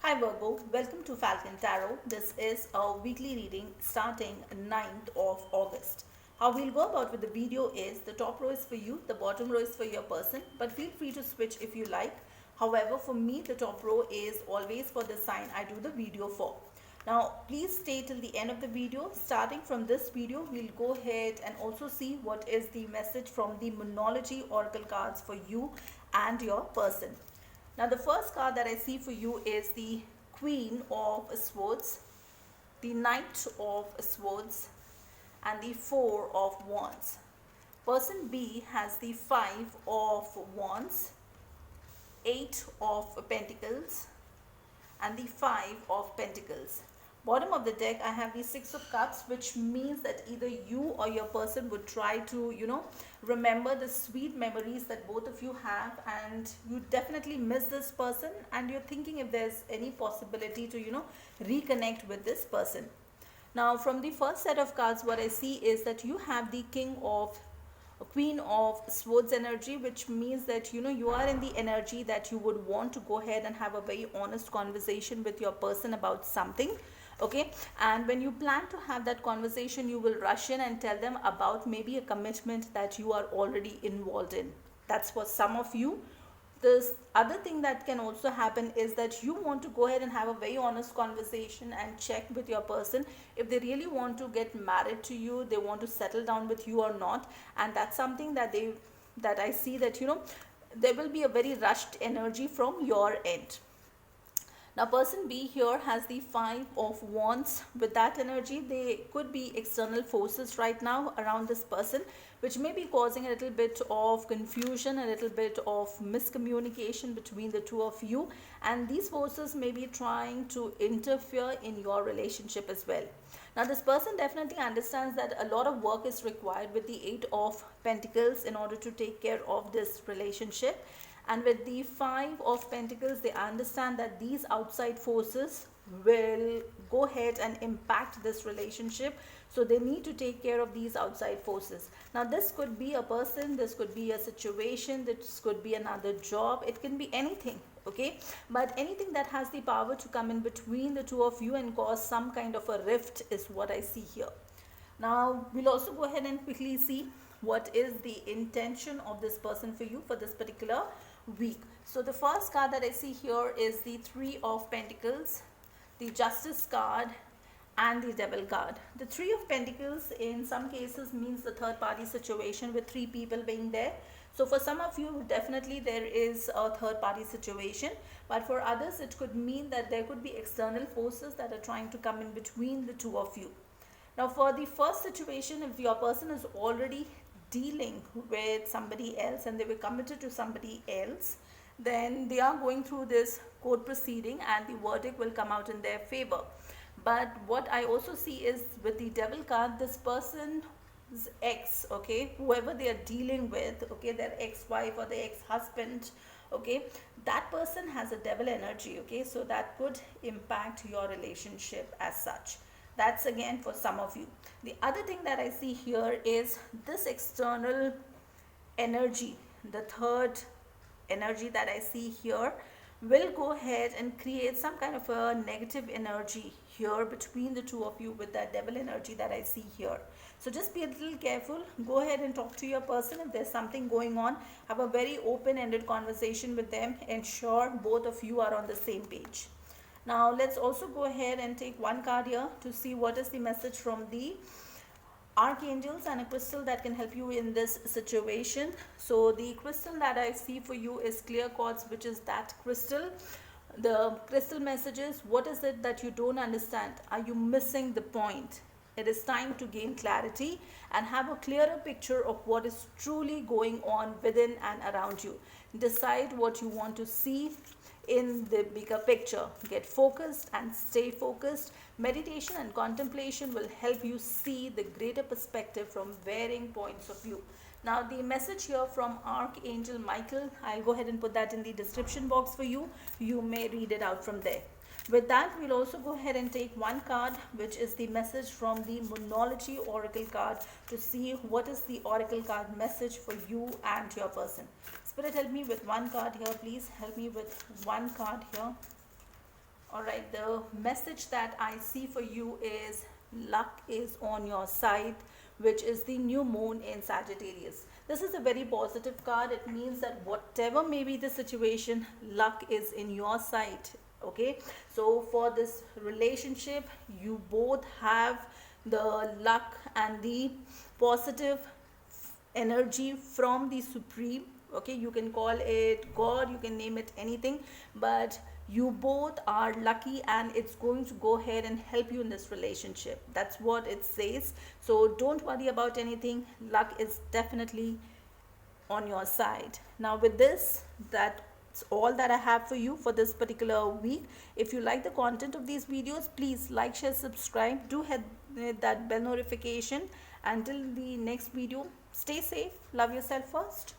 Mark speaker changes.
Speaker 1: Hi Virgo, welcome to Falcon Tarot. This is a weekly reading starting 9th of August. How we'll go about with the video is the top row is for you, the bottom row is for your person, but feel free to switch if you like. However, for me, the top row is always for the sign I do the video for. Now, please stay till the end of the video. Starting from this video, we'll go ahead and also see what is the message from the Moonology Oracle cards for you and your person. Now the first card that I see for you is the Queen of Swords, the Knight of Swords, and the Four of Wands. Person B has the Five of Wands, Eight of Pentacles, and the Five of Pentacles. Bottom of the deck, I have the Six of Cups, which means that either you or your person would try to, remember the sweet memories that both of you have, and you definitely miss this person, and you're thinking if there's any possibility to, reconnect with this person. Now, from the first set of cards, what I see is that you have the Queen of Swords energy, which means that you are in the energy that you would want to go ahead and have a very honest conversation with your person about something. Okay, and when you plan to have that conversation, you will rush in and tell them about maybe a commitment that you are already involved in. That's for some of you. This other thing that can also happen is that you want to go ahead and have a very honest conversation and check with your person if they really want to get married to you, they want to settle down with you or not. And that's something that I see that there will be a very rushed energy from your end. Now person B here has the Five of Wands. With that energy, there could be external forces right now around this person, which may be causing a little bit of confusion, a little bit of miscommunication between the two of you, and these forces may be trying to interfere in your relationship as well. Now this person definitely understands that a lot of work is required with the Eight of Pentacles in order to take care of this relationship. And with the Five of Pentacles, they understand that these outside forces will go ahead and impact this relationship. So they need to take care of these outside forces. Now this could be a person, this could be a situation, this could be another job. It can be anything, okay? But anything that has the power to come in between the two of you and cause some kind of a rift is what I see here. Now we'll also go ahead and quickly see what is the intention of this person for you for this particular week. So the first card that I see here is the Three of Pentacles, the Justice card, and the Devil card. The Three of Pentacles in some cases means the third party situation with three people being there. So for some of you, definitely there is a third party situation, but for others it could mean that there could be external forces that are trying to come in between the two of you. Now for the first situation, if your person is already dealing with somebody else and they were committed to somebody else, then they are going through this court proceeding and the verdict will come out in their favor. But what I also see is with the Devil card, this person's ex, okay, whoever they are dealing with, okay, their ex-wife or their ex-husband, okay, that person has a devil energy, okay, so that could impact your relationship as such. That's again for some of you. The other thing that I see here is this external energy, the third energy that I see here will go ahead and create some kind of a negative energy here between the two of you with that devil energy that I see here. So just be a little careful. Go ahead and talk to your person. If there's something going on, have a very open-ended conversation with them. Ensure both of you are on the same page. Now let's also go ahead and take one card here to see what is the message from the archangels and a crystal that can help you in this situation. So the crystal that I see for you is clear quartz, which is that crystal. The crystal messages, what is it that you don't understand? Are you missing the point? It is time to gain clarity and have a clearer picture of what is truly going on within and around you. Decide what you want to see in the bigger picture. Get focused and stay focused. Meditation and contemplation will help you see the greater perspective from varying points of view. Now the message here from Archangel Michael, I'll go ahead and put that in the description box for you. You may read it out from there. With that, we'll also go ahead and take one card, which is the message from the Moonology Oracle card, to see what is the Oracle card message for you and your person. Spirit, help me with one card here, please. Help me with one card here. All right, the message that I see for you is luck is on your side, which is the new moon in Sagittarius. This is a very positive card. It means that whatever may be the situation, luck is in your side. Okay, so for this relationship, you both have the luck and the positive energy from the supreme. Okay, you can call it god, you can name it anything, but you both are lucky and it's going to go ahead and help you in this relationship. That's what it says. So don't worry about anything. Luck is definitely on your side. Now with this, that's all that I have for you for this particular week. If you like the content of these videos, please like, share, subscribe. Do hit that bell notification. Until the next video, stay safe, love yourself first.